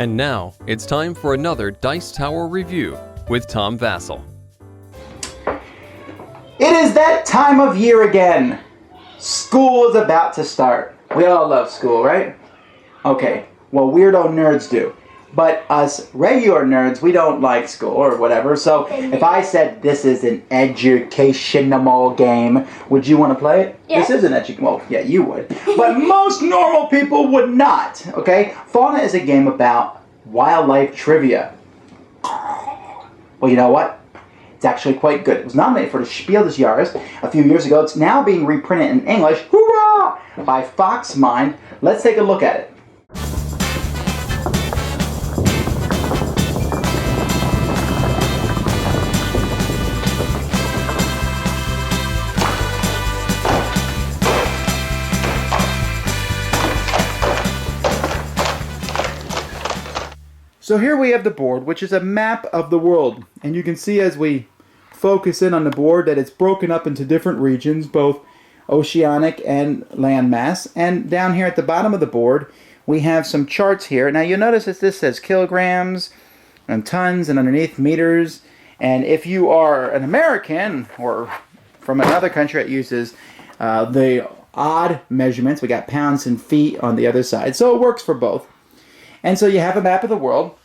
And now, it's time for another Dice Tower review with Tom Vasel. It is that time of year again. School is about to start. We all love school, right? Okay, well, weirdo nerds do. But us regular nerds, we don't like school or whatever. So if I said this is an educational game, would you want to play it? Yes. This is an well, yeah, you would. But most normal people would not, okay? Fauna is a game about wildlife trivia. Well, you know what? It's actually quite good. It was nominated for the Spiel des Jahres a few years ago. It's now being reprinted in English, hoorah, by Foxmind. Let's take a look at it. So here we have the board, which is a map of the world. And you can see as we focus in on the board that it's broken up into different regions, both oceanic and landmass. And down here at the bottom of the board, we have some charts here. Now you'll notice that this says kilograms and tons and underneath meters. And if you are an American or from another country that uses the odd measurements, we got pounds and feet on the other side. So it works for both. And so you have a map of the world.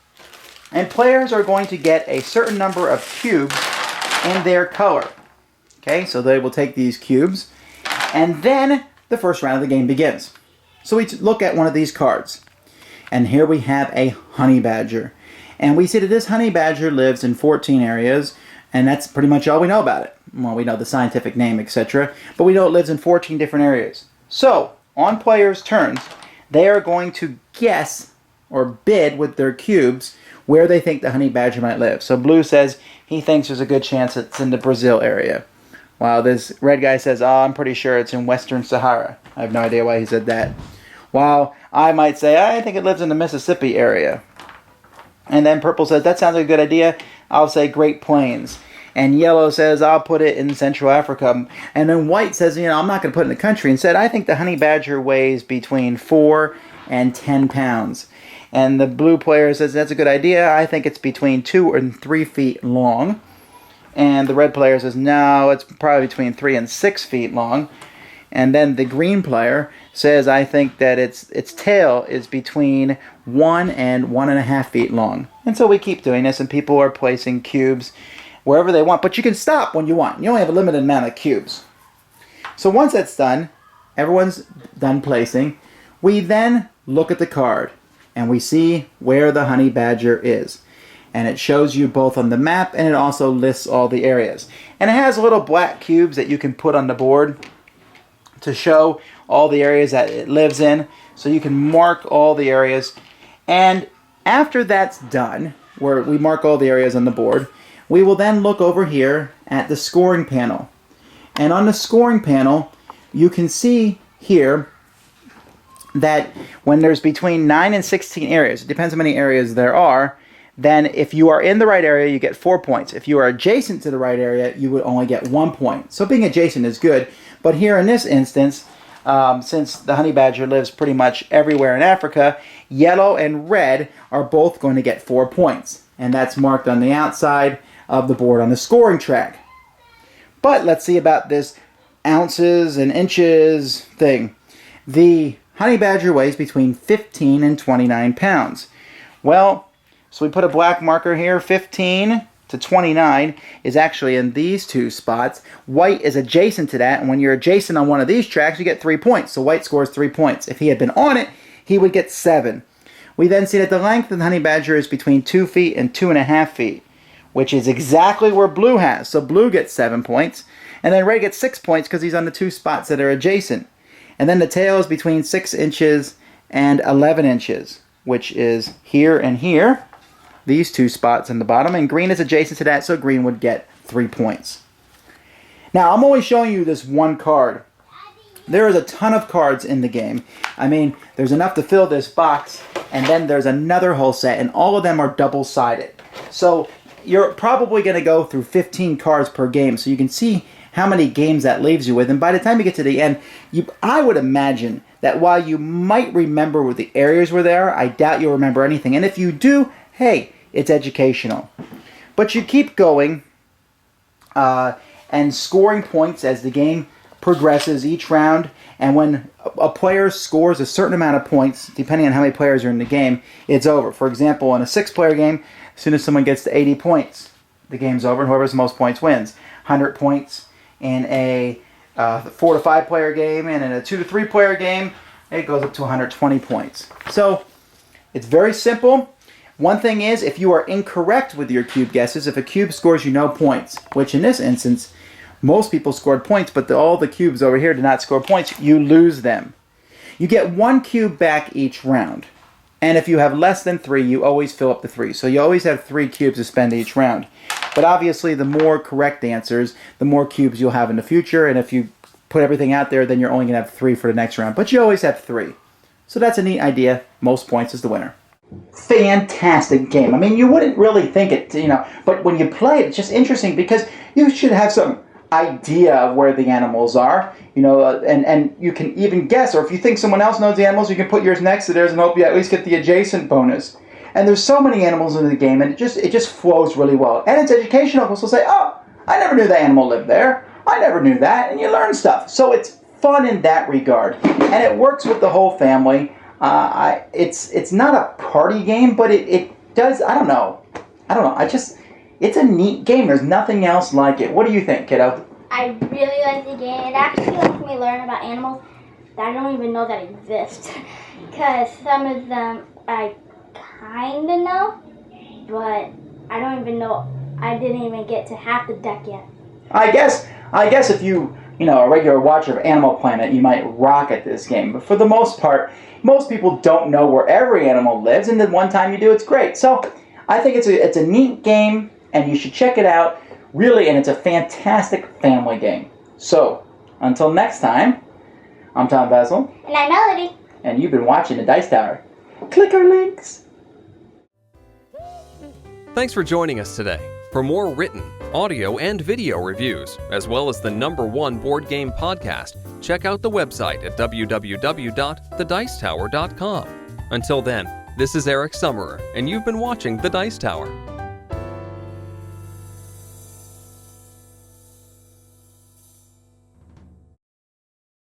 And players are going to get a certain number of cubes in their color. Okay, so they will take these cubes, and then the first round of the game begins. So we look at one of these cards, and here we have a honey badger. And we see that this honey badger lives in 14 areas, and that's pretty much all we know about it. Well, we know the scientific name, etc., but we know it lives in 14 different areas. So, on players' turns, they are going to guess or bid with their cubes where they think the honey badger might live. So blue says he thinks there's a good chance it's in the Brazil area, while this red guy says, oh, I'm pretty sure it's in Western Sahara. I have no idea why he said that. While I might say, I think it lives in the Mississippi area. And then purple says, that sounds like a good idea. I'll say Great Plains. And yellow says, I'll put it in Central Africa. And then white says, I'm not going to put it in the country. And said, I think the honey badger weighs between 4 and 10 pounds. And the blue player says, that's a good idea. I think it's between 2 and 3 feet long. And the red player says, no, it's probably between 3 and 6 feet long. And then the green player says, I think that its tail is between 1 and 1.5 feet long. And so we keep doing this, and people are placing cubes wherever they want. But you can stop when you want. You only have a limited amount of cubes. So once that's done, everyone's done placing. We then look at the card, and we see where the honey badger is. And it shows you both on the map, and it also lists all the areas. And it has little black cubes that you can put on the board to show all the areas that it lives in. So you can mark all the areas. And after that's done, where we mark all the areas on the board, we will then look over here at the scoring panel. And on the scoring panel, you can see here that when there's between 9 and 16 areas, it depends how many areas there are, then if you are in the right area, you get 4 points. If you are adjacent to the right area, you would only get 1 point. So being adjacent is good. But here in this instance, since the honey badger lives pretty much everywhere in Africa, yellow and red are both going to get 4 points. And that's marked on the outside of the board on the scoring track. But let's see about this ounces and inches thing. The honey badger weighs between 15 and 29 pounds. Well, so we put a black marker here. 15 to 29 is actually in these two spots. White is adjacent to that, and when you're adjacent on one of these tracks, you get 3 points. So white scores 3 points. If he had been on it, he would get 7. We then see that the length of the honey badger is between 2 feet and 2.5 feet, which is exactly where blue has. So blue gets 7 points, and then red gets 6 points because he's on the two spots that are adjacent. And then the tail is between 6 inches and 11 inches, which is here and here, these two spots in the bottom. And green is adjacent to that, so green would get 3 points. Now, I'm only showing you this one card. There is a ton of cards in the game. I mean, there's enough to fill this box, and then there's another whole set, and all of them are double-sided. So you're probably going to go through 15 cards per game, so you can see how many games that leaves you with. And by the time you get to the end, I would imagine that while you might remember where the areas were there, I doubt you'll remember anything. And if you do, hey, it's educational. But you keep going and scoring points as the game progresses each round. And when a player scores a certain amount of points, depending on how many players are in the game, it's over. For example, in a 6-player game, as soon as someone gets to 80 points, the game's over, and whoever has the most points wins. 100 points in a 4 to 5 player game, and in a 2 to 3 player game, it goes up to 120 points. So it's very simple. One thing is, if you are incorrect with your cube guesses, if a cube scores you no points, which in this instance, most people scored points, but all the cubes over here did not score points, you lose them. You get 1 cube back each round. And if you have less than 3, you always fill up the 3. So you always have 3 cubes to spend each round. But obviously, the more correct answers, the more cubes you'll have in the future. And if you put everything out there, then you're only going to have 3 for the next round. But you always have 3. So that's a neat idea. Most points is the winner. Fantastic game. I mean, you wouldn't really think it, but when you play it, it's just interesting because you should have some idea of where the animals are, and you can even guess, or if you think someone else knows the animals, you can put yours next to theirs and hope you at least get the adjacent bonus. And there's so many animals in the game, and it just flows really well. And it's educational. People say, oh, I never knew the animal lived there. I never knew that. And you learn stuff. So it's fun in that regard. And it works with the whole family. It's not a party game, but it does, I don't know. It's a neat game. There's nothing else like it. What do you think, kiddo? I really like the game. It actually lets me learn about animals that I don't even know that exist. Because some of them I kind of know, but I don't even know. I didn't even get to half the deck yet. I guess if you a regular watcher of Animal Planet, you might rock at this game. But for the most part, most people don't know where every animal lives, and the one time you do, it's great. So I think it's a neat game, and you should check it out, really, and it's a fantastic family game. So, until next time, I'm Tom Vasel. And I'm Melody. And you've been watching the Dice Tower. Clicker links. Thanks for joining us today. For more written, audio, and video reviews, as well as the #1 board game podcast, check out the website at www.thedicetower.com. Until then, this is Eric Summerer, and you've been watching The Dice Tower.